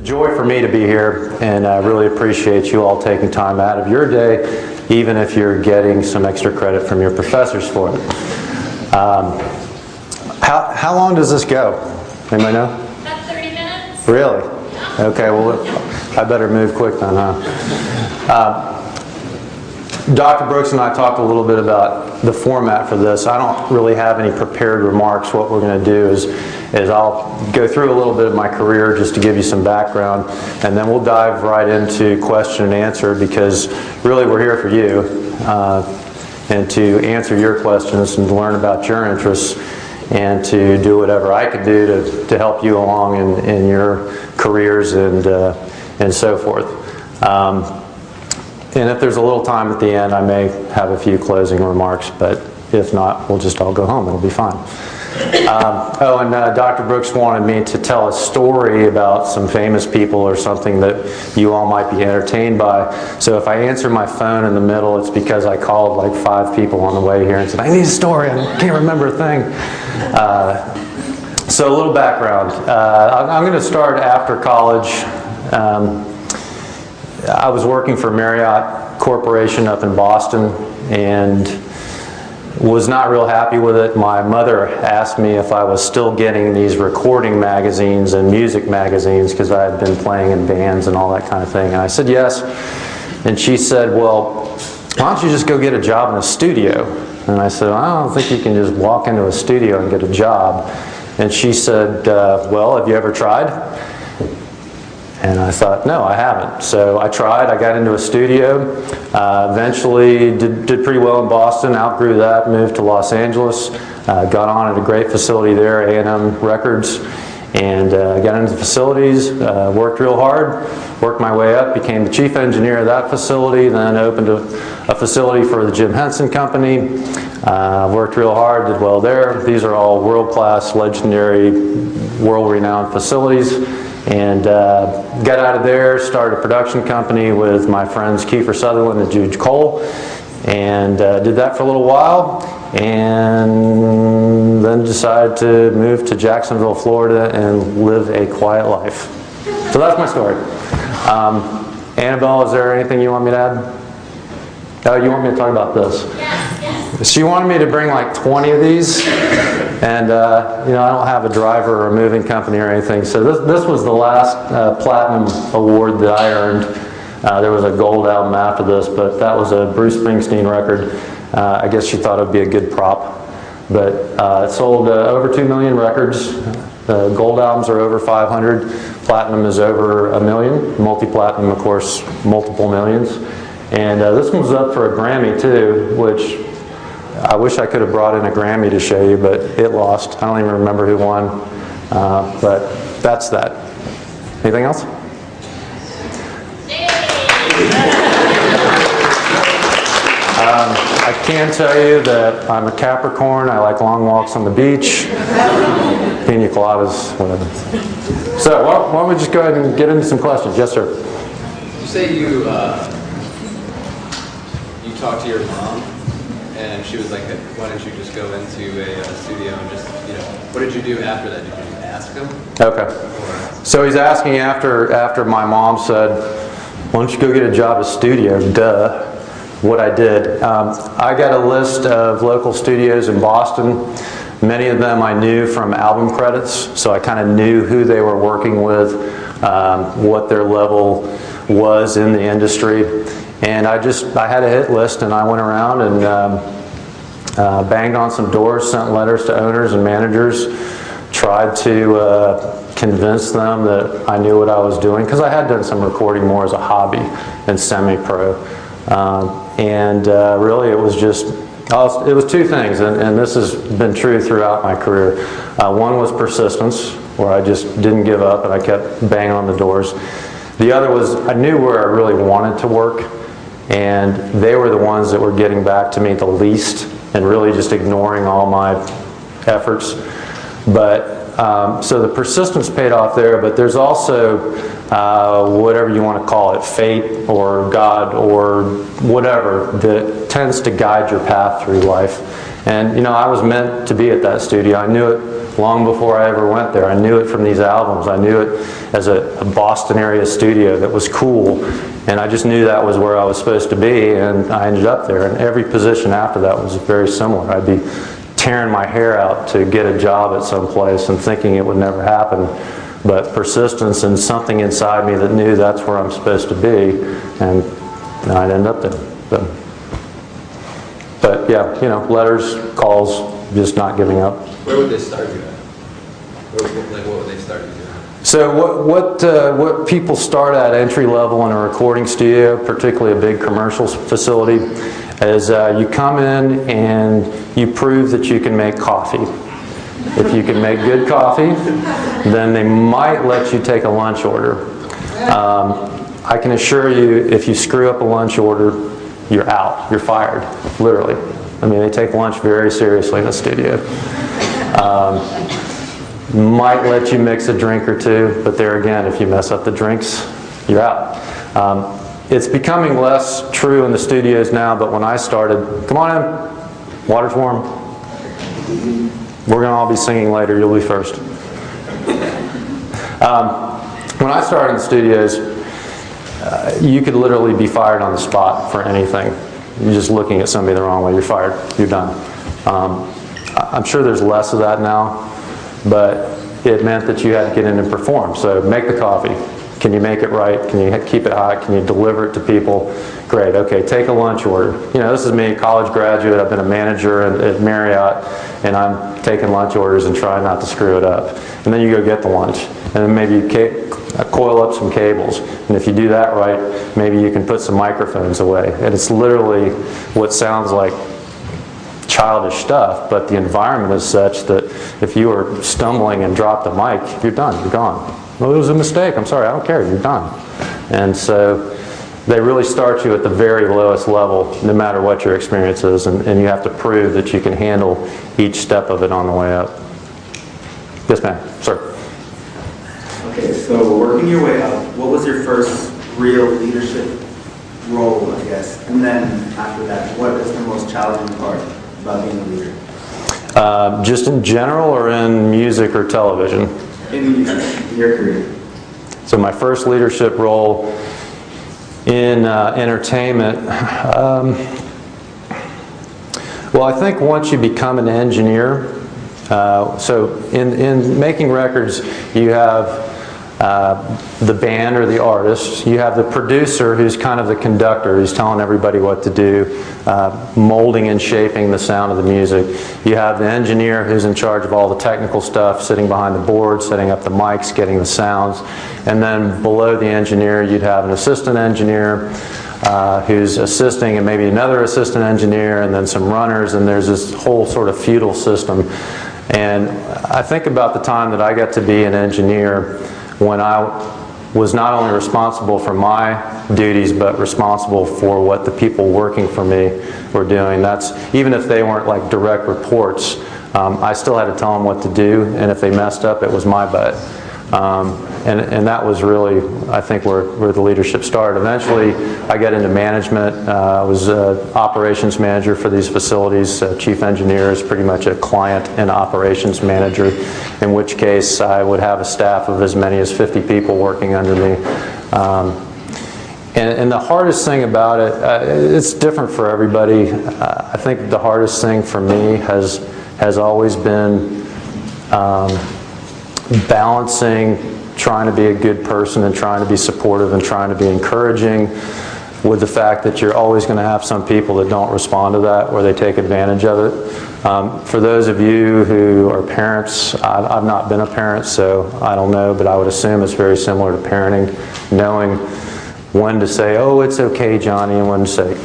joy for me to be here, and I really appreciate you all taking time out of your day, even if you're getting some extra credit from your professors for it. How long does this go? Anybody know? About 30 minutes. Really? Okay, well, I better move quick then, huh? Dr. Brooks and I talked a little bit about the format for this. I don't really have any prepared remarks. What we're going to do is I'll go through a little bit of my career just to give you some background, and then we'll dive right into question and answer, because really we're here for you and to answer your questions and to learn about your interests and to do whatever I can do to help you along in your careers and so forth. And if there's a little time at the end, I may have a few closing remarks, but if not, we'll just all go home. It'll be fine. Dr. Brooks wanted me to tell a story about some famous people or something that you all might be entertained by. So if I answer my phone in the middle, it's because I called like 5 people on the way here and said, I need a story, I can't remember a thing. So a little background. I'm going to start after college. I was working for Marriott Corporation up in Boston and was not real happy with it. My mother asked me if I was still getting these recording magazines and music magazines, because I had been playing in bands and all that kind of thing. And I said yes. And she said, well, why don't you just go get a job in a studio? And I said, I don't think you can just walk into a studio and get a job. And she said, well, have you ever tried? And I thought, no, I haven't. So I tried. I got into a studio. Eventually did pretty well in Boston, outgrew that, moved to Los Angeles, got on at a great facility there, A&M Records, and got into facilities, worked real hard, worked my way up, became the chief engineer of that facility, then opened a facility for the Jim Henson Company, worked real hard, did well there. These are all world-class, legendary, world-renowned facilities. And got out of there, started a production company with my friends Kiefer Sutherland and Jude Cole, and did that for a little while, and then decided to move to Jacksonville, Florida, and live a quiet life. So that's my story. Annabelle, is there anything you want me to add? Oh, you want me to talk about this? Yes. She wanted me to bring like 20 of these, and I don't have a driver or a moving company or anything. So this was the last platinum award that I earned. There was a gold album after this, but that was a Bruce Springsteen record. I guess she thought it would be a good prop. But it sold over 2 million records. Gold albums are over 500. Platinum is over 1 million. Multi-platinum, of course, multiple millions. And this one was up for a Grammy too, which I wish I could have brought in a Grammy to show you, but it lost. I don't even remember who won. But that's that. Anything else? I can tell you that I'm a Capricorn. I like long walks on the beach, pina coladas, whatever. So why don't we just go ahead and get into some questions? Yes, sir. Did you say you talked to your mom, and she was like, why don't you just go into a studio and just, what did you do after that? Did you ask him? Okay. So he's asking after my mom said, why don't you go get a job at studio? Duh. What I did. I got a list of local studios in Boston. Many of them I knew from album credits, so I kind of knew who they were working with, what their level was in the industry. And I had a hit list, and I went around and banged on some doors, sent letters to owners and managers, tried to convince them that I knew what I was doing, because I had done some recording more as a hobby than semi-pro. Really it was just, it was 2 things, and this has been true throughout my career. One was persistence, where I just didn't give up and I kept banging on the doors. The other was I knew where I really wanted to work, and they were the ones that were getting back to me the least and really just ignoring all my efforts. But So the persistence paid off there, but there's also whatever you want to call it, fate or God or whatever, that tends to guide your path through life. And you know, I was meant to be at that studio. I knew it long before I ever went there. I knew it from these albums. I knew it as a Boston area studio that was cool, and I just knew that was where I was supposed to be, and I ended up there. And every position after that was very similar. I'd be tearing my hair out to get a job at some place and thinking it would never happen. But persistence and something inside me that knew that's where I'm supposed to be, and I'd end up there. But yeah, you know, letters, calls, just not giving up. Where would they start you at? What would they start you at? So what people start at entry level in a recording studio, particularly a big commercial facility, is you come in and you prove that you can make coffee. If you can make good coffee, then they might let you take a lunch order. I can assure you, if you screw up a lunch order, you're out. You're fired, literally. I mean, they take lunch very seriously in the studio. Might let you mix a drink or two, but there again, if you mess up the drinks, you're out. It's becoming less true in the studios now, but when I started, come on in, water's warm. We're going to all be singing later, you'll be first. When I started in the studios, you could literally be fired on the spot for anything. You're just looking at somebody the wrong way, you're fired, you're done. I'm sure there's less of that now, but it meant that you had to get in and perform. So make the coffee. Can you make it right? Can you keep it hot? Can you deliver it to people? Great, okay, take a lunch order. You know, this is me, college graduate, I've been a manager at Marriott, and I'm taking lunch orders and trying not to screw it up. And then you go get the lunch, and then maybe you coil up some cables. And if you do that right, maybe you can put some microphones away. And it's literally what sounds like childish stuff, but the environment is such that if you are stumbling and drop the mic, you're done, you're gone. Well, it was a mistake, I'm sorry, I don't care, you're done. And so they really start you at the very lowest level, no matter what your experience is, and you have to prove that you can handle each step of it on the way up. Yes, ma'am, sir. Okay, so working your way up, what was your first real leadership role, I guess? And then after that, what is the most challenging part about being a leader? Just in general or in music or television? In your career. So my first leadership role in entertainment, well, I think once you become an engineer, so in making records, you have the band or the artist, you have the producer who's kind of the conductor, who's telling everybody what to do, molding and shaping the sound of the music. You have the engineer who's in charge of all the technical stuff, sitting behind the board, setting up the mics, getting the sounds. And then below the engineer, you'd have an assistant engineer who's assisting, and maybe another assistant engineer, and then some runners, and there's this whole sort of feudal system. And I think about the time that I got to be an engineer when I was not only responsible for my duties, but responsible for what the people working for me were doing. That's, even if they weren't like direct reports, I still had to tell them what to do, and if they messed up, it was my butt. And that was really, I think, where the leadership started. Eventually, I got into management. I was operations manager for these facilities. Chief engineer is pretty much a client and operations manager, in which case I would have a staff of as many as 50 people working under me. And the hardest thing about it, it's different for everybody. I think the hardest thing for me has always been balancing trying to be a good person and trying to be supportive and trying to be encouraging, with the fact that you're always going to have some people that don't respond to that or they take advantage of it. For those of you who are parents, I've not been a parent, so I don't know, but I would assume it's very similar to parenting, knowing when to say, oh, it's okay, Johnny, and when to say.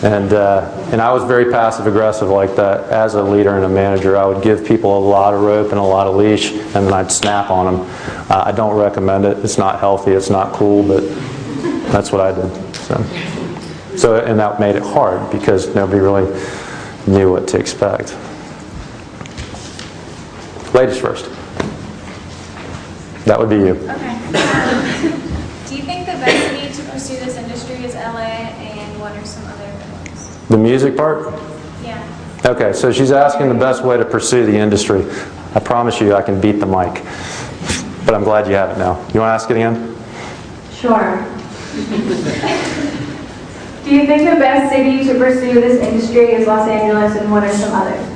And I was very passive-aggressive like that. As a leader and a manager, I would give people a lot of rope and a lot of leash, and then I'd snap on them. I don't recommend it. It's not healthy. It's not cool, but that's what I did. So, and that made it hard because nobody really knew what to expect. Ladies first. That would be you. Okay. Do you think the best city to pursue this industry is LA, and what are some other good ones? The music part? Yeah. Okay, so she's asking the best way to pursue the industry. I promise you I can beat the mic. But I'm glad you have it now. You want to ask it again? Sure. Do you think the best city to pursue this industry is Los Angeles, and what are some others?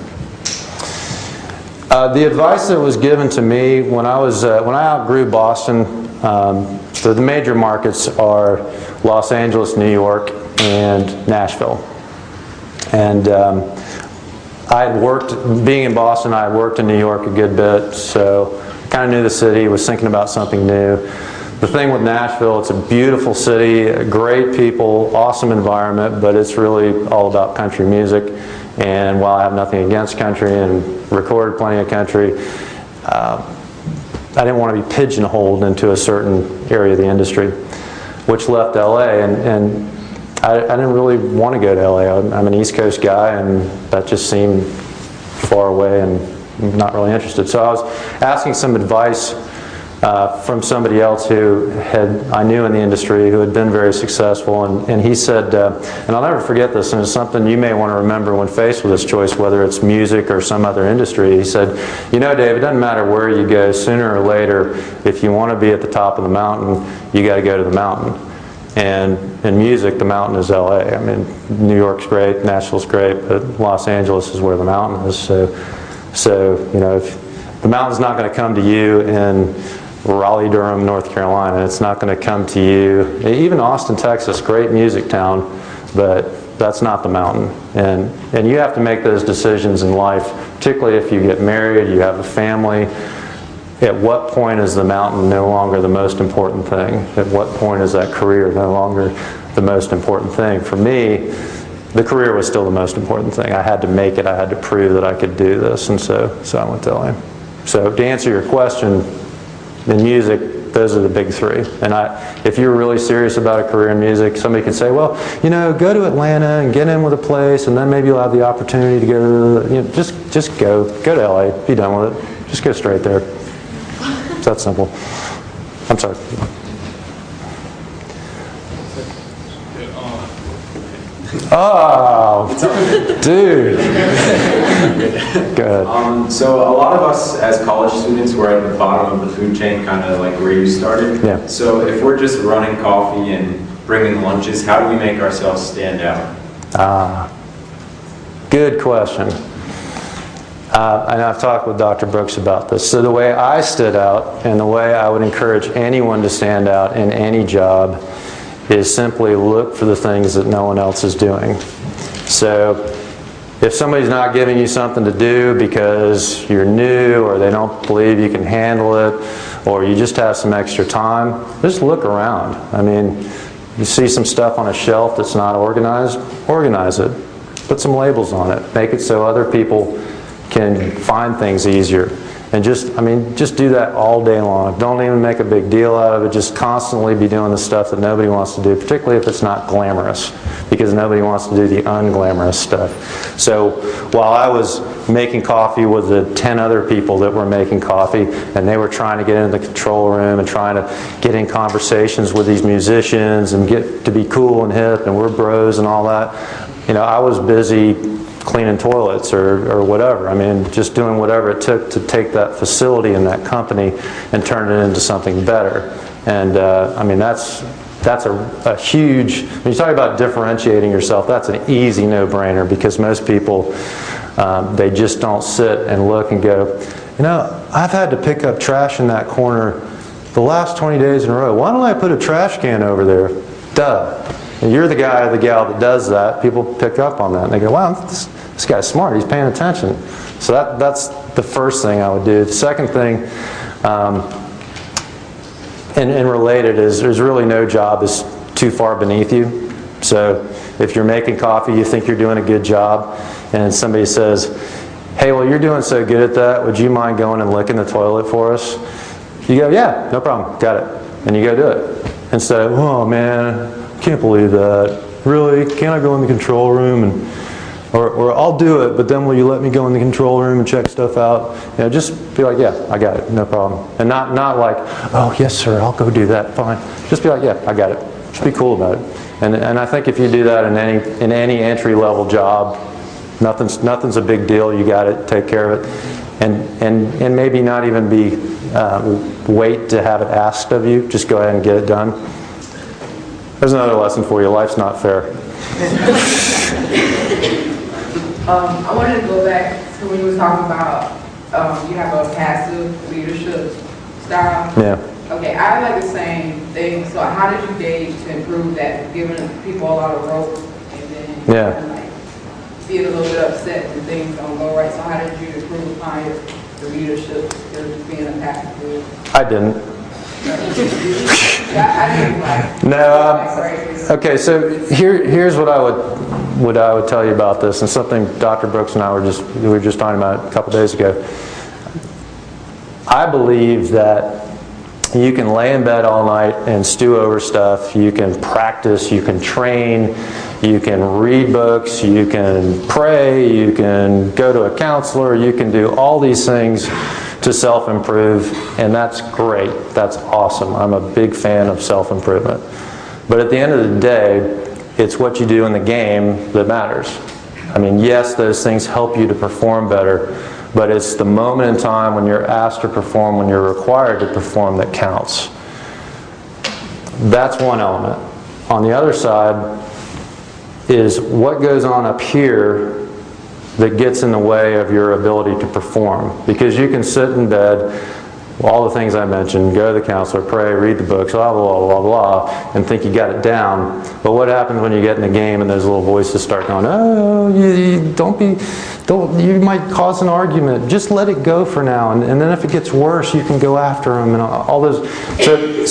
The advice that was given to me when I outgrew Boston, so the major markets are Los Angeles, New York, and Nashville. And I had worked, being in Boston, I had worked in New York a good bit, so kind of knew the city, was thinking about something new. The thing with Nashville, it's a beautiful city, great people, awesome environment, but it's really all about country music. And while I have nothing against country and recorded plenty of country, I didn't want to be pigeonholed into a certain area of the industry, which left LA. And I didn't really want to go to LA. I'm an East Coast guy, and that just seemed far away and not really interested. So I was asking some advice from somebody else who I knew in the industry, who had been very successful, and he said, and I'll never forget this, and it's something you may want to remember when faced with this choice, whether it's music or some other industry. He said, you know, Dave, it doesn't matter where you go, sooner or later, if you want to be at the top of the mountain, you got to go to the mountain. And in music, the mountain is LA. I mean, New York's great, Nashville's great, but Los Angeles is where the mountain is. So you know, if the mountain's not going to come to you in Raleigh, Durham, North Carolina. It's not going to come to you. Even Austin, Texas, great music town, but that's not the mountain. And you have to make those decisions in life, particularly if you get married, you have a family. At what point is the mountain no longer the most important thing? At what point is that career no longer the most important thing? For me, the career was still the most important thing. I had to make it. I had to prove that I could do this, and so I went to LA. So to answer your question, in music, those are the big three. And if you're really serious about a career in music, somebody can say, well, you know, go to Atlanta and get in with a place, and then maybe you'll have the opportunity to go to, you know, just go to LA, be done with it. Just go straight there. It's that simple. I'm sorry. Oh, dude. Good. So a lot of us as college students, we're at the bottom of the food chain, kind of like where you started. Yeah. So if we're just running coffee and bringing lunches, how do we make ourselves stand out? Good question. And I've talked with Dr. Brooks about this. So the way I stood out, and the way I would encourage anyone to stand out in any job, is simply look for the things that no one else is doing. So if somebody's not giving you something to do because you're new, or they don't believe you can handle it, or you just have some extra time, just look around. I mean, you see some stuff on a shelf that's not organized, organize it. Put some labels on it. Make it so other people can find things easier. And just do that all day long. Don't even make a big deal out of it. Just constantly be doing the stuff that nobody wants to do, particularly if it's not glamorous, because nobody wants to do the unglamorous stuff. So while I was making coffee with the 10 other people that were making coffee, and they were trying to get into the control room and trying to get in conversations with these musicians and get to be cool and hip, and we're bros and all that, you know, I was busy cleaning toilets or whatever. I mean, just doing whatever it took to take that facility and that company and turn it into something better. And I mean, that's a huge, when you talk about differentiating yourself, that's an easy no-brainer, because most people, they just don't sit and look and go, you know, I've had to pick up trash in that corner the last 20 days in a row. Why don't I put a trash can over there? Duh. And you're the guy or the gal that does that. People pick up on that, and they go, wow, this guy's smart. He's paying attention. So that's the first thing I would do. The second thing, and related, is there's really no job is too far beneath you. So if you're making coffee, you think you're doing a good job, and somebody says, hey, well, you're doing so good at that, would you mind going and licking the toilet for us? You go, yeah, no problem, got it. And you go do it. Instead of, oh man, can't believe that. Really? Can't I go in the control room? And Or I'll do it, but then will you let me go in the control room and check stuff out? You know, just be like, yeah, I got it, no problem. And not like, oh, yes, sir, I'll go do that, fine. Just be like, yeah, I got it. Just be cool about it. And I think if you do that in any entry-level job, nothing's a big deal. You got it, take care of it. And maybe not even wait to have it asked of you. Just go ahead and get it done. There's another lesson for you. Life's not fair. I wanted to go back to when you were talking about you have a passive leadership style. Yeah. Okay, I like the same thing. So how did you gauge to improve that, giving people a lot of rope and then Yeah. being a little bit upset when things don't go right? So how did you improve upon your leadership instead of just being a passive leader? I didn't. I didn't like. No. Okay. So here's what I would tell you about this, and something Dr. Brooks and I were just talking about a couple days ago. I believe that you can lay in bed all night and stew over stuff. You can practice. You can train. You can read books. You can pray. You can go to a counselor. You can do all these things to self-improve, and that's great. That's awesome. I'm a big fan of self-improvement. But at the end of the day, it's what you do in the game that matters. I mean, yes, those things help you to perform better, but it's the moment in time when you're asked to perform, when you're required to perform, that counts. That's one element. On the other side is what goes on up here that gets in the way of your ability to perform. Because you can sit in bed, all the things I mentioned, go to the counselor, pray, read the books, blah, blah, blah, blah, blah, and think you got it down. But what happens when you get in the game and those little voices start going, oh, you might cause an argument. Just let it go for now. And then if it gets worse, you can go after them and all those.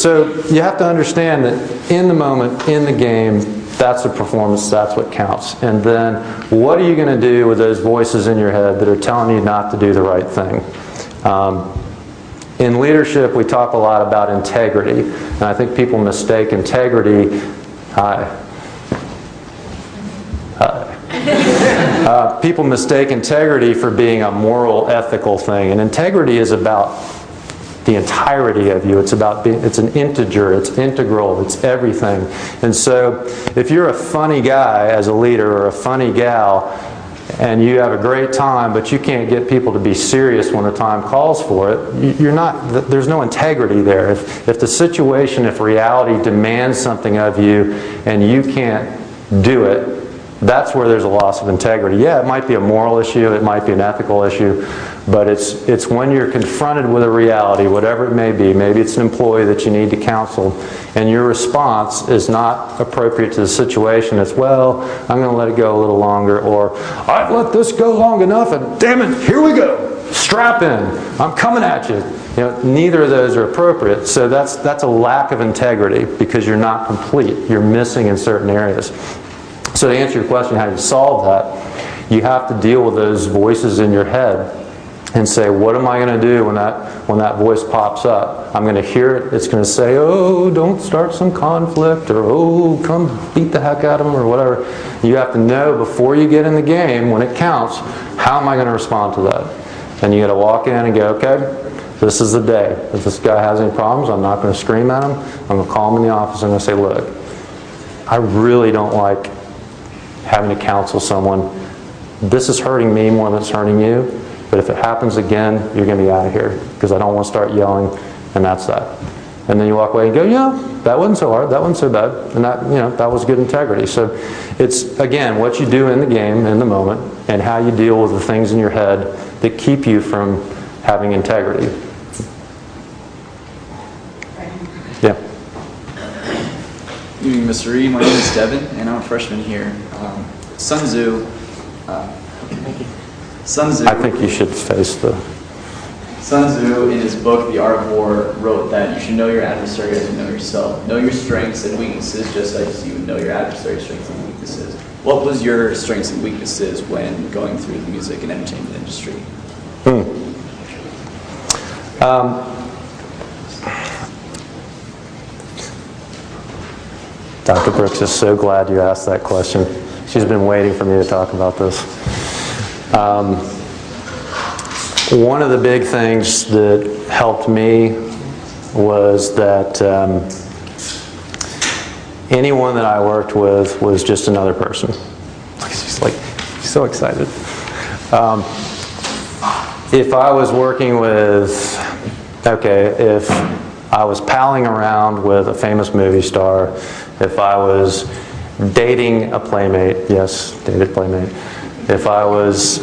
So you have to understand that in the moment, in the game, that's the performance, that's what counts. And then what are you going to do with those voices in your head that are telling you not to do the right thing? In leadership, we talk a lot about integrity. And I think people mistake integrity. People mistake integrity for being a moral, ethical thing. And integrity is about the entirety of you. It's an integer, it's integral, it's everything. And so if you're a funny guy as a leader or a funny gal and you have a great time but you can't get people to be serious when the time calls for it, there's no integrity there. If the situation, if reality demands something of you and you can't do it, that's where there's a loss of integrity. Yeah, it might be a moral issue, it might be an ethical issue, but it's when you're confronted with a reality, whatever it may be. Maybe it's an employee that you need to counsel, and your response is not appropriate to the situation. It's, well, I'm going to let it go a little longer, or I've let this go long enough, and damn it, here we go. Strap in. I'm coming at you. You know, neither of those are appropriate. So that's a lack of integrity because you're not complete. You're missing in certain areas. So to answer your question, how do you solve that? You have to deal with those voices in your head and say, what am I going to do when that voice pops up? I'm going to hear it. It's going to say, oh, don't start some conflict, or oh, come beat the heck out of them, or whatever. You have to know before you get in the game, when it counts, how am I going to respond to that? And you got to walk in and go, okay, this is the day. If this guy has any problems, I'm not going to scream at him. I'm going to call him in the office and I'm going to say, look, I really don't like having to counsel someone. This is hurting me more than it's hurting you, but if it happens again, you're going to be out of here because I don't want to start yelling, and that's that. And then you walk away and go, yeah, that wasn't so hard, that wasn't so bad, and that was good integrity. So it's, again, what you do in the game, in the moment, and how you deal with the things in your head that keep you from having integrity. Yeah. Good evening, Mr. Reed. My name is Devin, and I'm a freshman here. Sun Tzu. I think you should face the... Sun Tzu, in his book, The Art of War, wrote that you should know your adversary as you know yourself. Know your strengths and weaknesses just as you know your adversary's strengths and weaknesses. What was your strengths and weaknesses when going through the music and entertainment industry? Dr. Brooks is so glad you asked that question. She's been waiting for me to talk about this. One of the big things that helped me was that anyone that I worked with was just another person. She's like, she's so excited. If I was working with, if I was palling around with a famous movie star, if I was dating a playmate, yes, dated playmate, if I was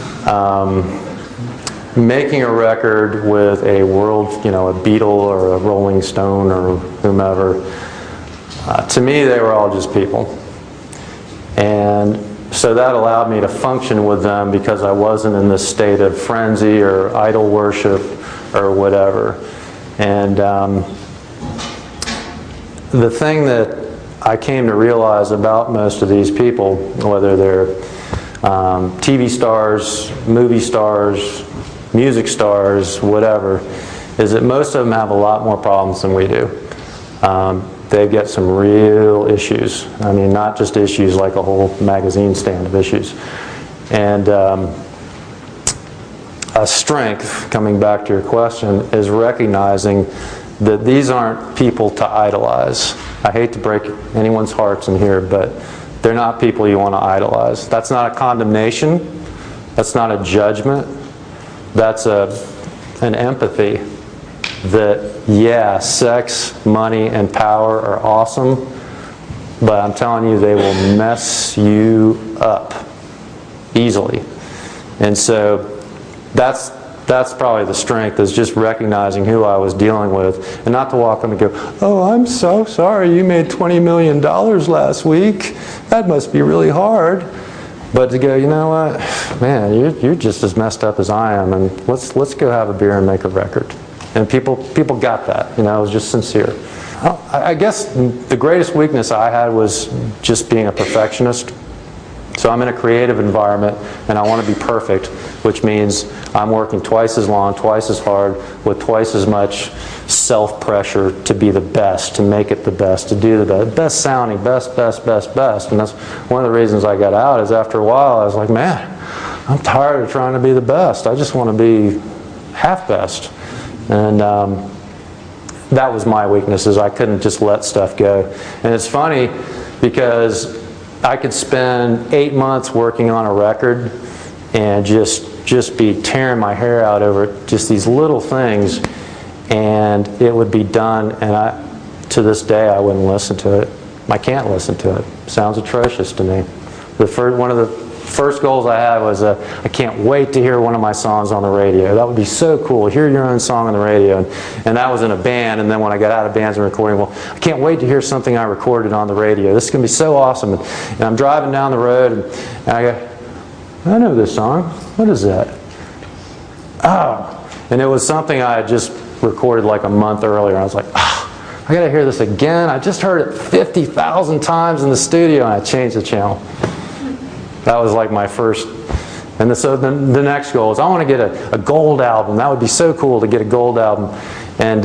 making a record with a world, a Beatle or a Rolling Stone or whomever, to me they were all just people. And so that allowed me to function with them because I wasn't in this state of frenzy or idol worship or whatever. And the thing that I came to realize about most of these people, whether they're TV stars, movie stars, music stars, whatever, is that most of them have a lot more problems than we do. They've got some real issues. I mean, not just issues like a whole magazine stand of issues. And a strength, coming back to your question, is recognizing that these aren't people to idolize. I hate to break anyone's hearts in here, but they're not people you want to idolize. That's not a condemnation. That's not a judgment. That's an empathy that, yeah, sex, money, and power are awesome, but I'm telling you, they will mess you up easily. And so that's probably the strength, is just recognizing who I was dealing with, and not to walk up and go, oh, I'm so sorry you made $20 million last week. That must be really hard. But to go, you know what, man, you're just as messed up as I am, and let's go have a beer and make a record. And people got that, it was just sincere. I guess the greatest weakness I had was just being a perfectionist. So I'm in a creative environment, and I want to be perfect, which means I'm working twice as long, twice as hard, with twice as much self-pressure to be the best, to make it the best, to do the best sounding, best. And that's one of the reasons I got out, is after a while I was like, man, I'm tired of trying to be the best. I just want to be half best. And that was my weakness, is I couldn't just let stuff go. And it's funny because I could spend 8 months working on a record and just be tearing my hair out over just these little things, and it would be done, and to this day I wouldn't listen to it. I can't listen to it. It sounds atrocious to me. One of the first goals I had was I can't wait to hear one of my songs on the radio. That would be so cool, hear your own song on the radio. And that was in a band, and then when I got out of bands and recording, well, I can't wait to hear something I recorded on the radio. This is going to be so awesome. And I'm driving down the road, and I go, I know this song. What is that? Oh. And it was something I had just recorded like a month earlier. I was like, oh, I got to hear this again. I just heard it 50,000 times in the studio, and I changed the channel. That was like my first. And so the next goal is I want to get a gold album. That would be so cool to get a gold album. And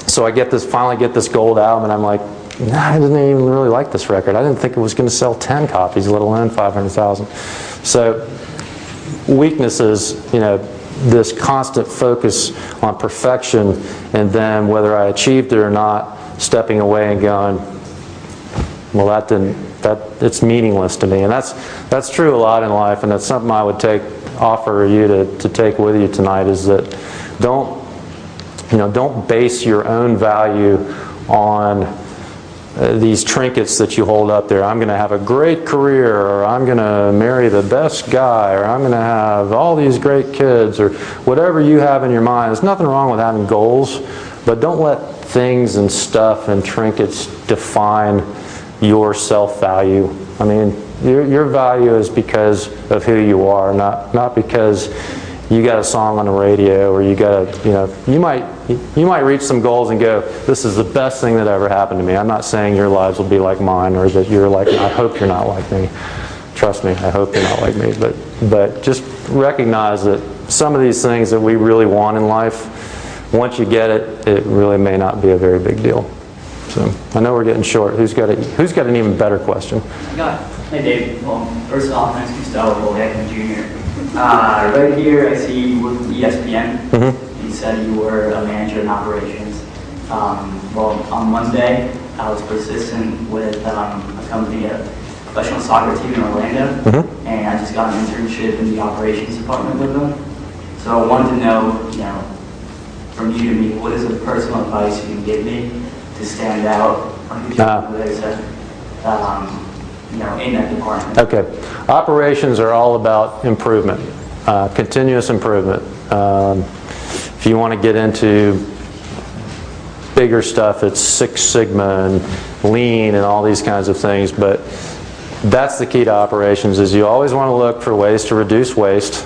so I finally get this gold album, and I'm like, nah, I didn't even really like this record. I didn't think it was going to sell 10 copies, let alone 500,000. So weaknesses, this constant focus on perfection, and then whether I achieved it or not, stepping away and going, well, it's meaningless to me. And that's true a lot in life, and that's something I would offer you to take with you tonight, is that don't base your own value on these trinkets that you hold up there. I'm going to have a great career, or I'm going to marry the best guy, or I'm going to have all these great kids, or whatever you have in your mind. There's nothing wrong with having goals, but don't let things and stuff and trinkets define your self-value. I mean, your value is because of who you are, not because you got a song on the radio, or you got you might reach some goals and go, this is the best thing that ever happened to me. I'm not saying your lives will be like mine, or that you're like me. I hope you're not like me. Trust me, I hope you're not like me. But just recognize that some of these things that we really want in life, once you get it, it really may not be a very big deal. So I know we're getting short. Who's got an even better question? Hey Dave, well, first off, nice to meet you, Hackman Jr. Right here, I see you work with ESPN. You said you were a manager in operations. Well, on Monday, I was persistent with a company, a professional soccer team in Orlando, and I just got an internship in the operations department with them. So I wanted to know, from you to me, what is the personal advice you can give me to stand out, like you said, in that department? Okay. Operations are all about improvement, continuous improvement. If you want to get into bigger stuff, it's Six Sigma and Lean and all these kinds of things, but that's the key to operations, is you always want to look for ways to reduce waste.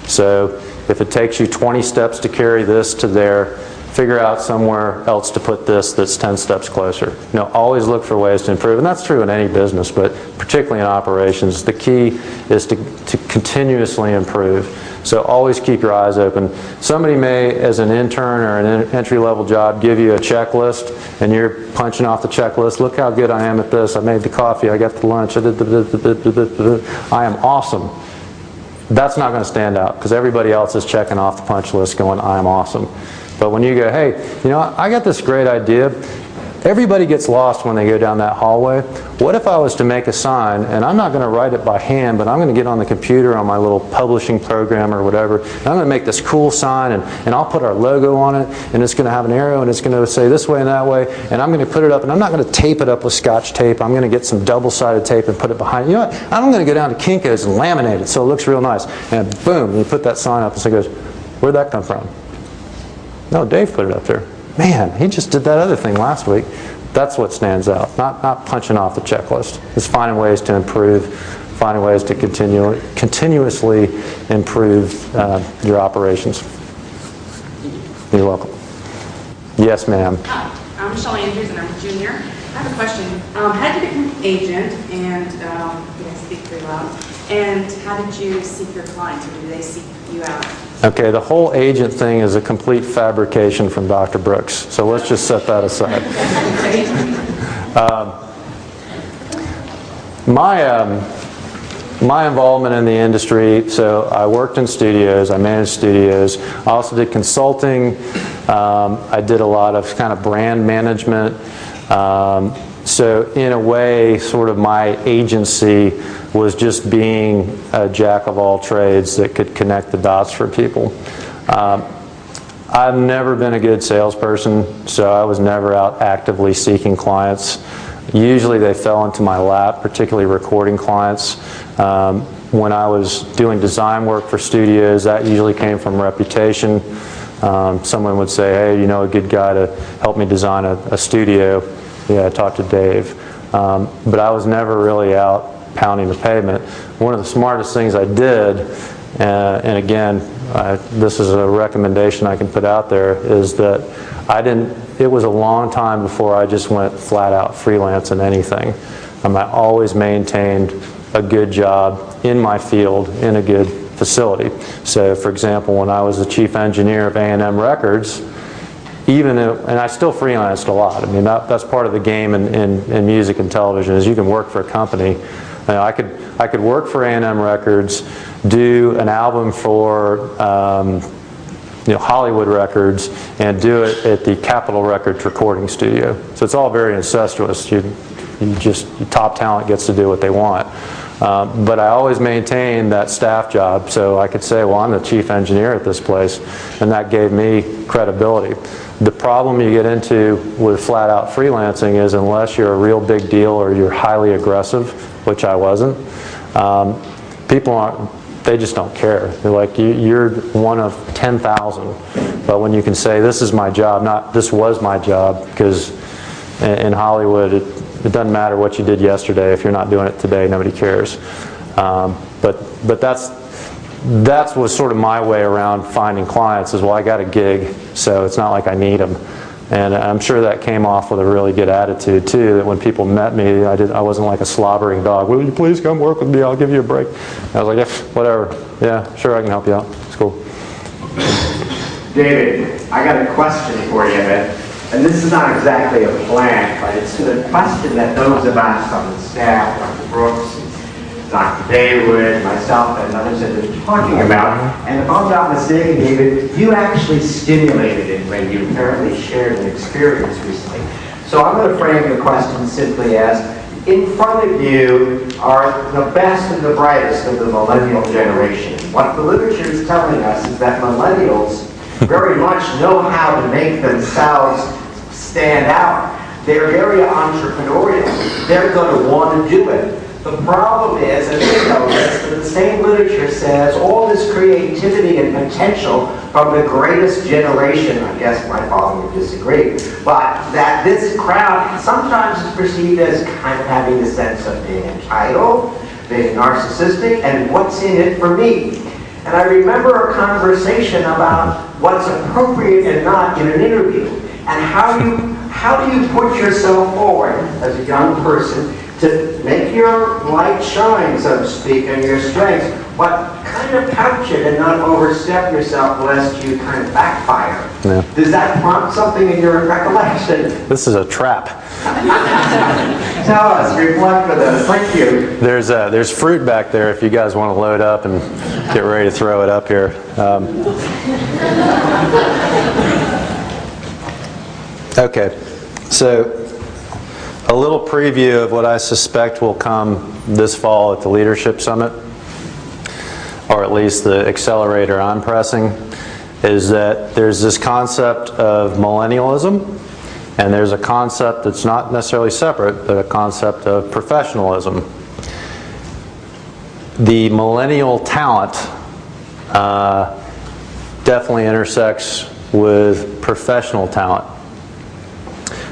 So if it takes you 20 steps to carry this to there, figure out somewhere else to put this that's 10 steps closer. Always look for ways to improve, and that's true in any business, but particularly in operations. The key is to continuously improve. So always keep your eyes open. Somebody may, as an intern or an entry-level job, give you a checklist, and you're punching off the checklist. Look how good I am at this. I made the coffee. I got the lunch. I am awesome. That's not going to stand out, because everybody else is checking off the punch list going, I am awesome. But when you go, hey, I got this great idea. Everybody gets lost when they go down that hallway. What if I was to make a sign, and I'm not going to write it by hand, but I'm going to get on the computer on my little publishing program or whatever, and I'm going to make this cool sign, and I'll put our logo on it, and it's going to have an arrow, and it's going to say this way and that way, and I'm going to put it up, and I'm not going to tape it up with Scotch tape. I'm going to get some double-sided tape and put it behind. You know what? I'm going to go down to Kinko's and laminate it so it looks real nice. And boom, you put that sign up, and so it goes, where'd that come from? No, Dave put it up there. Man, he just did that other thing last week. That's what stands out, not punching off the checklist. It's finding ways to improve, finding ways to continuously improve your operations. You're welcome. Yes, ma'am. Hi, I'm Michelle Andrews, and I'm a junior. I have a question. How did you become an agent, and speak pretty loud, and how did you seek your clients, or did they seek you out? Okay, the whole agent thing is a complete fabrication from Dr. Brooks, so let's just set that aside. My involvement in the industry, so I worked in studios, I managed studios, I also did consulting, I did a lot of kind of brand management, so in a way, sort of my agency was just being a jack of all trades that could connect the dots for people. I've never been a good salesperson, so I was never out actively seeking clients. Usually they fell into my lap, particularly recording clients. When I was doing design work for studios, that usually came from reputation. Someone would say, hey, you know a good guy to help me design a studio? Yeah, I talked to Dave. But I was never really out pounding the pavement. One of the smartest things I did, and again, this is a recommendation I can put out there, is that it was a long time before I just went flat out freelance in anything. I always maintained a good job in my field in a good facility. So for example, when I was the chief engineer of A&M Records, and I still freelanced a lot. I mean, that's part of the game in music and television, is you can work for a company. I could work for A&M Records, do an album for Hollywood Records, and do it at the Capitol Records recording studio. So it's all very incestuous. Top talent gets to do what they want. But I always maintained that staff job, so I could say, well, I'm the chief engineer at this place, and that gave me credibility. The problem you get into with flat-out freelancing is, unless you're a real big deal or you're highly aggressive, which I wasn't, people they just don't care. They're like, you're one of 10,000. But when you can say, this is my job, not this was my job, because in Hollywood, it doesn't matter what you did yesterday. If you're not doing it today, nobody cares. But that's was sort of my way around finding clients, is, well, I got a gig, so it's not like I need them. And I'm sure that came off with a really good attitude too, that when people met me, I wasn't like a slobbering dog. Will you please come work with me? I'll give you a break. I was like, yeah, whatever. Yeah, sure, I can help you out. It's cool. David, I got a question for you, man. and this is not exactly a plan, but it's the question that those of us on the staff, Dr. Brooks, Dr. Daywood, myself, and others have been talking about. And if I'm not mistaken, David, you actually stimulated it when you apparently shared an experience recently. So I'm going to frame the question simply as, in front of you are the best and the brightest of the millennial generation. What the literature is telling us is that millennials very much know how to make themselves stand out. They're very entrepreneurial. They're going to want to do it. The problem is, and we know this, that the same literature says all this creativity and potential from the greatest generation, I guess my father would disagree, but that this crowd sometimes is perceived as kind of having a sense of being entitled, being narcissistic, and what's in it for me. And I remember a conversation about what's appropriate and not in an interview, and how do you put yourself forward as a young person to make your light shine, so to speak, and your strengths, but kind of couch it and not overstep yourself lest you kind of backfire. Yeah. Does that prompt something in your recollection? This is a trap. Tell us, reflect with us. Thank you. There's fruit back there if you guys want to load up and get ready to throw it up here. Okay, so a little preview of what I suspect will come this fall at the Leadership Summit, or at least the accelerator I'm pressing, is that there's this concept of millennialism, and there's a concept that's not necessarily separate, but a concept of professionalism. The millennial talent definitely intersects with professional talent.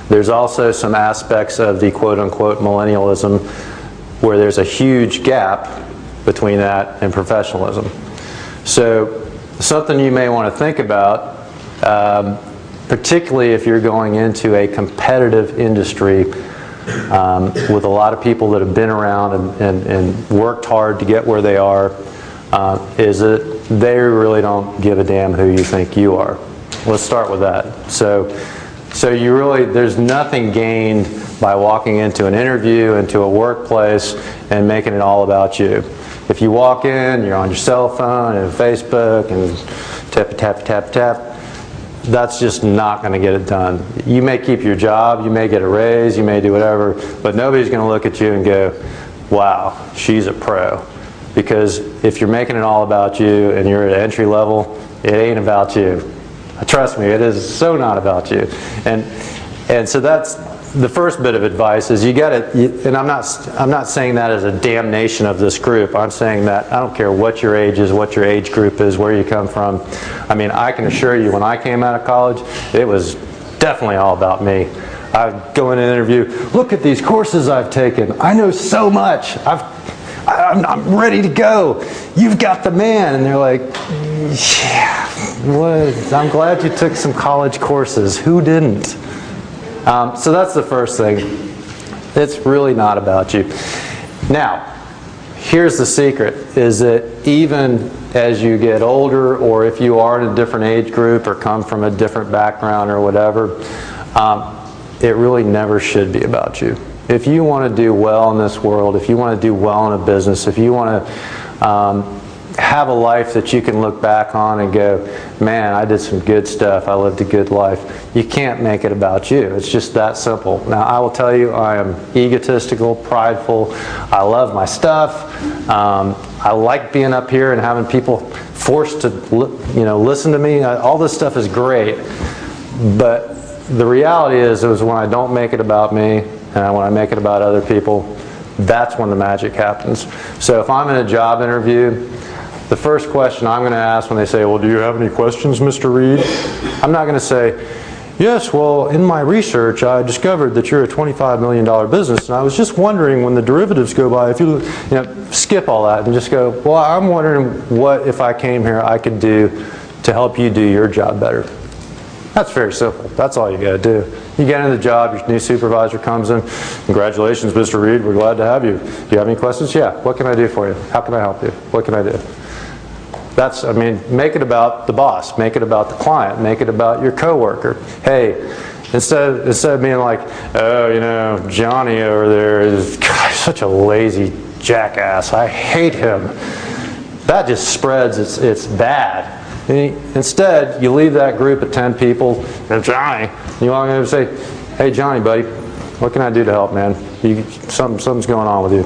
There's also some aspects of the quote-unquote millennialism where there's a huge gap between that and professionalism. So something you may want to think about, particularly if you're going into a competitive industry with a lot of people that have been around and worked hard to get where they are, is that they really don't give a damn who you think you are. Let's start with that. So you really, there's nothing gained by walking into an interview, into a workplace, and making it all about you. If you walk in, you're on your cell phone and Facebook and tap, tap, tap, tap, that's just not going to get it done. You may keep your job, you may get a raise, you may do whatever, but nobody's going to look at you and go, wow, she's a pro. Because if you're making it all about you and you're at entry level, it ain't about you. Trust me, it is so not about you. And so that's the first bit of advice is you got to, and I'm not saying that as a damnation of this group. I'm saying that I don't care what your age is, what your age group is, where you come from. I mean, I can assure you when I came out of college, it was definitely all about me. I'd go in an interview, look at these courses I've taken. I know so much. I'm ready to go. You've got the man. And they're like, yeah, what? I'm glad you took some college courses. Who didn't? So that's the first thing. It's really not about you. Now, here's the secret, is that even as you get older, or if you are in a different age group or come from a different background or whatever, it really never should be about you. If you want to do well in this world, if you want to do well in a business, if you want to have a life that you can look back on and go, man, I did some good stuff, I lived a good life, you can't make it about you. It's just that simple. Now, I will tell you, I am egotistical, prideful, I love my stuff, I like being up here and having people forced to listen to me. All this stuff is great, but the reality is when I don't make it about me, and when I make it about other people, that's when the magic happens. So if I'm in a job interview, the first question I'm going to ask when they say, well, do you have any questions, Mr. Reed? I'm not going to say, yes, well, in my research, I discovered that you're a $25 million business, and I was just wondering when the derivatives go by, if you skip all that and just go, well, I'm wondering what, if I came here, I could do to help you do your job better. That's very simple. That's all you got to do. You get into the job, your new supervisor comes in. Congratulations, Mr. Reed. We're glad to have you. Do you have any questions? Yeah. What can I do for you? How can I help you? What can I do? That's, I mean, make it about the boss. Make it about the client. Make it about your coworker. Hey, Instead of being like, oh, you know, Johnny over there is such a lazy jackass. I hate him. That just spreads. It's bad. Instead, you leave that group of 10 people, and Johnny, you walk in and say, hey, Johnny, buddy, what can I do to help, man? Something's going on with you.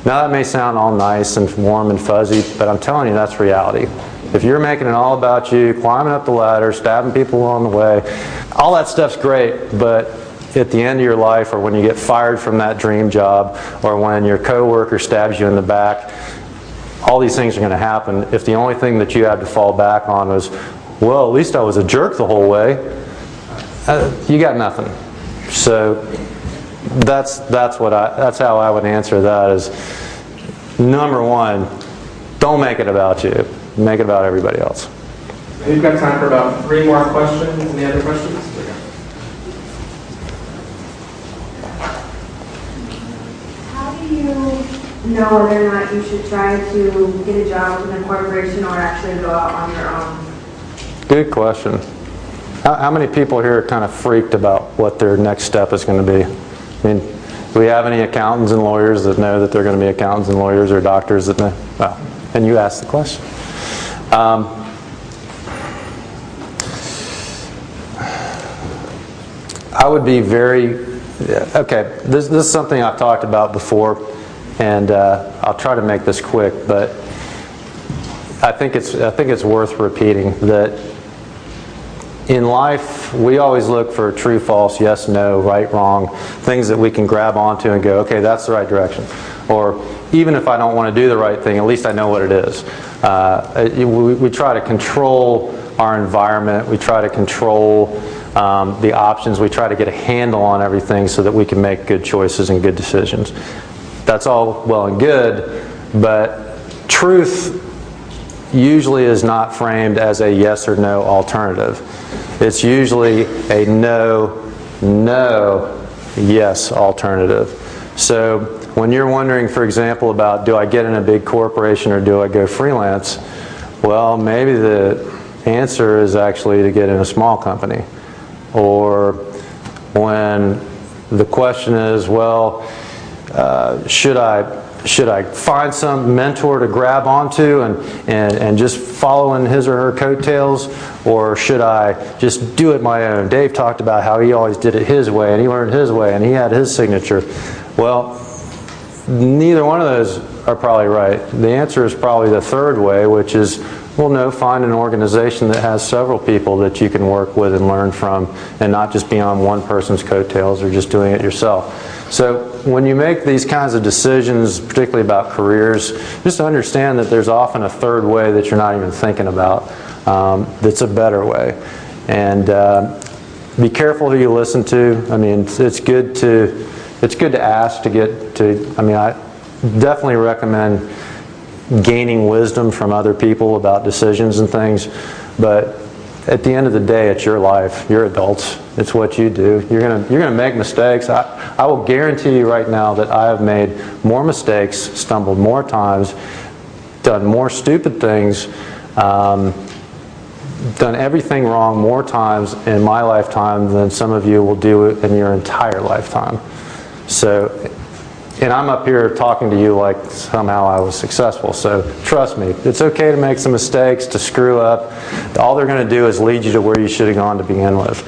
Now, that may sound all nice and warm and fuzzy, but I'm telling you, that's reality. If you're making it all about you, climbing up the ladder, stabbing people along the way, all that stuff's great, but at the end of your life, or when you get fired from that dream job, or when your coworker stabs you in the back, all these things are going to happen. If the only thing that you had to fall back on was, well, at least I was a jerk the whole way, you got nothing. So that's how I would answer that. Is number one, don't make it about you. Make it about everybody else. We've got time for about 3 more questions. Any other questions? How do you know whether or not you should try to get a job within a corporation or actually go out on your own? Good question. How many people here are kind of freaked about what their next step is going to be? I mean, do we have any accountants and lawyers that know that they're going to be accountants and lawyers, or doctors that know? Well, and you asked the question. I would be very, okay, this is something I've talked about before, and I'll try to make this quick, but I think it's worth repeating that in life, we always look for true, false, yes, no, right, wrong, things that we can grab onto and go, okay, that's the right direction. Or even if I don't want to do the right thing, at least I know what it is. We try to control our environment. We try to control the options. We try to get a handle on everything so that we can make good choices and good decisions. That's all well and good, but truth usually is not framed as a yes or no alternative. It's usually a no, yes alternative. So when you're wondering, for example, about do I get in a big corporation or do I go freelance, well, maybe the answer is actually to get in a small company. Or when the question is, well, should I find some mentor to grab onto and just follow in his or her coattails, or should I just do it my own? Dave talked about how he always did it his way, and he learned his way, and he had his signature. Well, neither one of those are probably right. The answer is probably the third way, which is, well, no, find an organization that has several people that you can work with and learn from, and not just be on one person's coattails or just doing it yourself. So when you make these kinds of decisions, particularly about careers, just understand that there's often a third way that you're not even thinking about that's a better way. And be careful who you listen to. I mean, it's good to ask to get to, I mean, I definitely recommend gaining wisdom from other people about decisions and things, but at the end of the day, it's your life. You're adults. It's what you do. You're gonna make mistakes. I will guarantee you right now that I have made more mistakes, stumbled more times, done more stupid things, done everything wrong more times in my lifetime than some of you will do it in your entire lifetime. So, and I'm up here talking to you like somehow I was successful. So trust me, it's okay to make some mistakes, to screw up. All they're going to do is lead you to where you should have gone to begin with.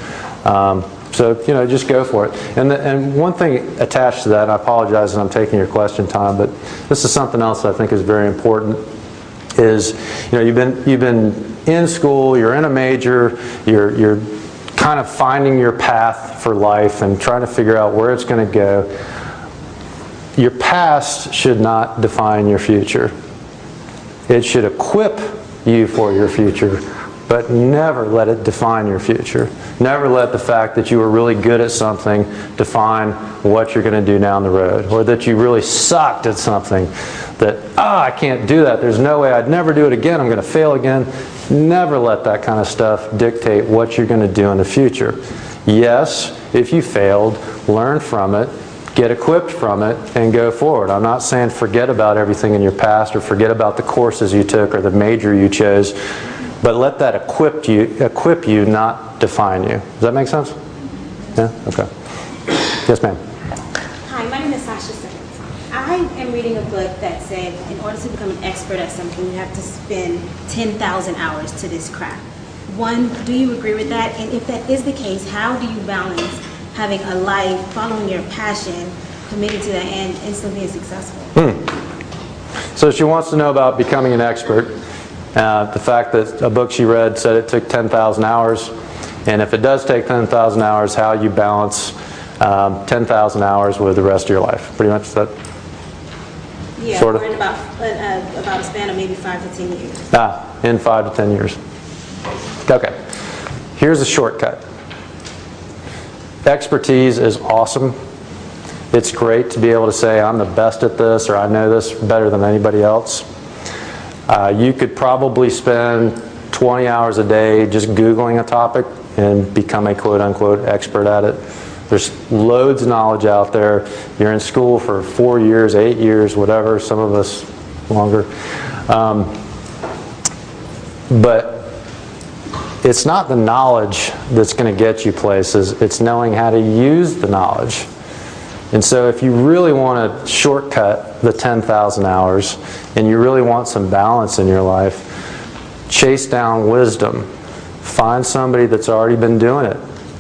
So, you know, just go for it. And one thing attached to that, and I apologize that I'm taking your question time, but this is something else I think is very important, is, you know, you've been in school, you're in a major, you're kind of finding your path for life and trying to figure out where it's going to go. Your past should not define your future. It should equip you for your future, but never let it define your future. Never let the fact that you were really good at something define what you're going to do down the road, or that you really sucked at something that, I can't do that. There's no way. I'd never do it again. I'm going to fail again. Never let that kind of stuff dictate what you're going to do in the future. Yes, if you failed, learn from it, get equipped from it, and go forward. I'm not saying forget about everything in your past or forget about the courses you took or the major you chose, but let that equip you, not define you. Does that make sense? Yeah? Okay. Yes, ma'am. Hi, my name is Sasha Simmons. I am reading a book that said in order to become an expert at something, you have to spend 10,000 hours to this craft. One, do you agree with that? And if that is the case, how do you balance having a life, following your passion, committed to that end, and still being successful? So she wants to know about becoming an expert. The fact that a book she read said it took 10,000 hours. And if it does take 10,000 hours, how you balance 10,000 hours with the rest of your life. Pretty much that. Yeah, sort of. we're in about a span of maybe 5 to 10 years. In 5 to 10 years. Okay. Here's a shortcut. Expertise is awesome. It's great to be able to say, I'm the best at this, or I know this better than anybody else. You could probably spend 20 hours a day just Googling a topic and become a quote-unquote expert at it. There's loads of knowledge out there. You're in school for 4 years, 8 years, whatever, some of us longer. But it's not the knowledge that's going to get you places. It's knowing how to use the knowledge. And so if you really want to shortcut the 10,000 hours and you really want some balance in your life, chase down wisdom. Find somebody that's already been doing it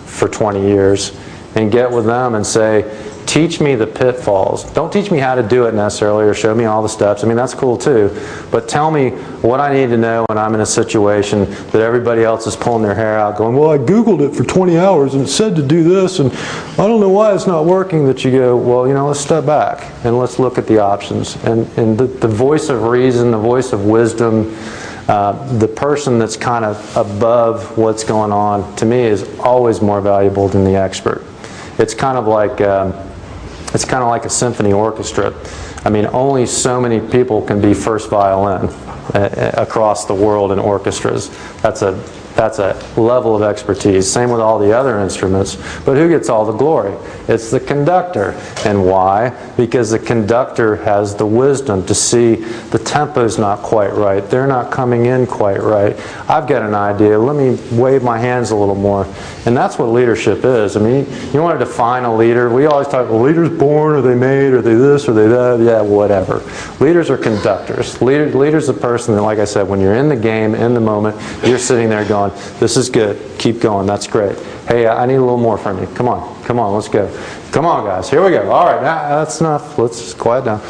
for 20 years and get with them and say, teach me the pitfalls. Don't teach me how to do it necessarily or show me all the steps. I mean, that's cool too. But tell me what I need to know when I'm in a situation that everybody else is pulling their hair out going, well, I Googled it for 20 hours and it said to do this and I don't know why it's not working. That you go, well, you know, let's step back and let's look at the options. And the voice of reason, the voice of wisdom, the person that's kind of above what's going on, to me, is always more valuable than the expert. It's kind of like a symphony orchestra. I mean, only so many people can be first violin across the world in orchestras. That's a level of expertise. Same with all the other instruments. But who gets all the glory? It's the conductor. And why? Because the conductor has the wisdom to see the tempo's not quite right. They're not coming in quite right. I've got an idea. Let me wave my hands a little more. And that's what leadership is. I mean, you want to define a leader. We always talk, well, leaders born, are they made, are they this, are they that? Yeah, whatever. Leaders are conductors. Leader's the person that, like I said, when you're in the game, in the moment, you're sitting there going, this is good. Keep going. That's great. Hey, I need a little more from you. Come on, let's go. Come on, guys. Here we go. All right, now that's enough. Let's just quiet down.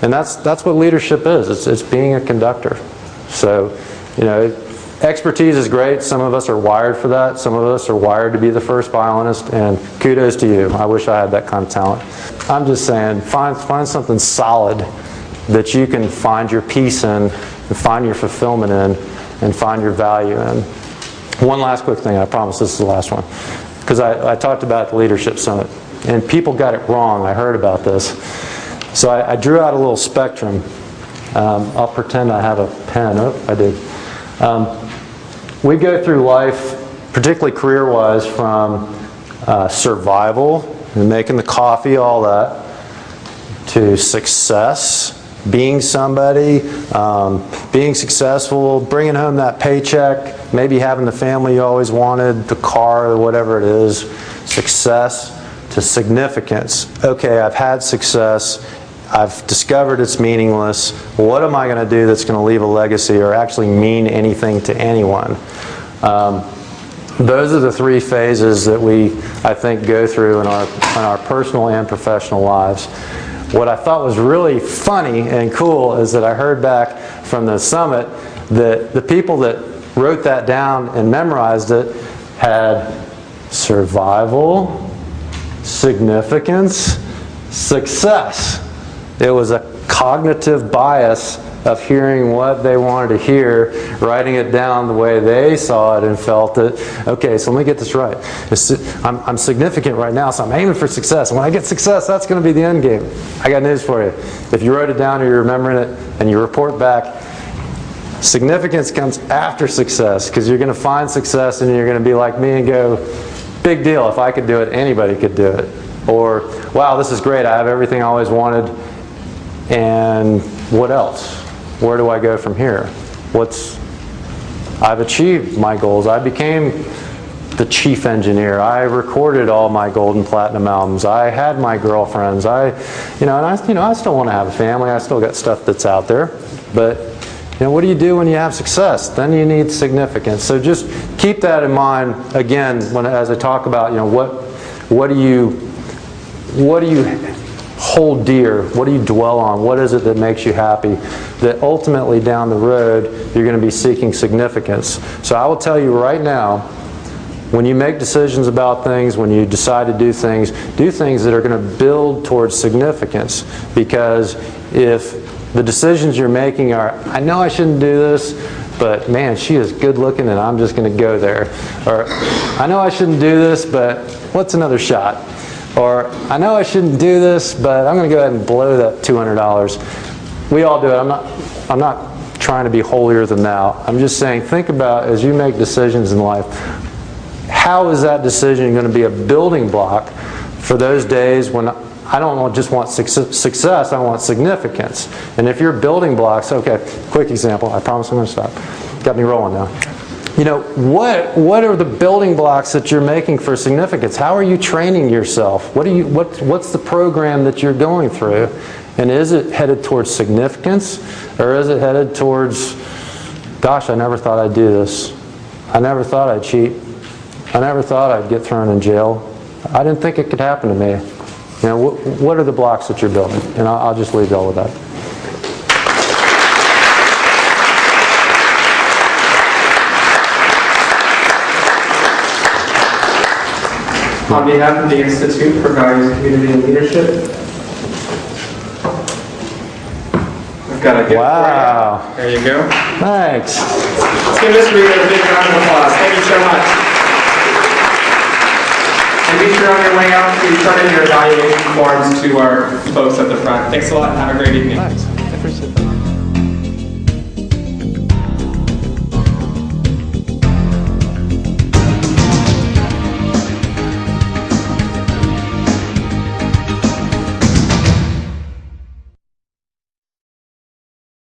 And that's what leadership is. It's being a conductor. So, you know, expertise is great. Some of us are wired for that. Some of us are wired to be the first violinist. And kudos to you. I wish I had that kind of talent. I'm just saying, find something solid that you can find your peace in, and find your fulfillment in, and find your value in. One last quick thing, I promise this is the last one. Because I talked about the Leadership Summit, and people got it wrong. I heard about this. So I drew out a little spectrum. I'll pretend I have a pen. Oh, I do. We go through life, particularly career-wise, from survival and making the coffee, all that, to success, being somebody, being successful, bringing home that paycheck, maybe having the family you always wanted, the car, or whatever it is, success, to significance. Okay, I've had success. I've discovered it's meaningless. What am I going to do that's going to leave a legacy or actually mean anything to anyone? Those are the three phases that we, I think, go through in our personal and professional lives. What I thought was really funny and cool is that I heard back from the summit that the people that wrote that down and memorized it had survival, significance, success. It was a cognitive bias of hearing what they wanted to hear, writing it down the way they saw it and felt it. Okay, so let me get this right. I'm significant right now, so I'm aiming for success. And when I get success, that's going to be the end game. I got news for you. If you wrote it down or you're remembering it and you report back, significance comes after success, because you're going to find success and you're going to be like me and go, big deal. If I could do it, anybody could do it. Or, wow, this is great. I have everything I always wanted. And what else? Where do I go from here? I've achieved my goals. I became the chief engineer. I recorded all my gold and platinum albums. I had my girlfriends. I still want to have a family. I still got stuff that's out there. But what do you do when you have success? Then you need significance. So just keep that in mind. Again, as I talk about, what do you hold dear? What do you dwell on? What is it that makes you happy? That ultimately down the road, you're going to be seeking significance. So I will tell you right now, when you make decisions about things, when you decide to do things that are going to build towards significance. Because if the decisions you're making are, I know I shouldn't do this, but man, she is good looking and I'm just going to go there. Or, I know I shouldn't do this, but what's another shot? Or, I know I shouldn't do this, but I'm going to go ahead and blow that $200. We all do it. I'm not trying to be holier than thou. I'm just saying, think about, as you make decisions in life, how is that decision going to be a building block for those days when I don't just want success, I want significance. And if you're building blocks, okay, quick example, I promise I'm going to stop. Got me rolling now. What are the building blocks that you're making for significance? How are you training yourself? What's the program that you're going through? And is it headed towards significance? Or is it headed towards, gosh, I never thought I'd do this. I never thought I'd cheat. I never thought I'd get thrown in jail. I didn't think it could happen to me. What are the blocks that you're building? And I'll just leave y'all with that. On behalf of the Institute for Values, Community, and Leadership, I've got a gift Wow. for you. There you go. Thanks. Let's give this reader a big round of applause. Thank you so much. And be sure on your way out to turn in your evaluation forms to our folks at the front. Thanks a lot and have a great evening. Thanks. I appreciate that.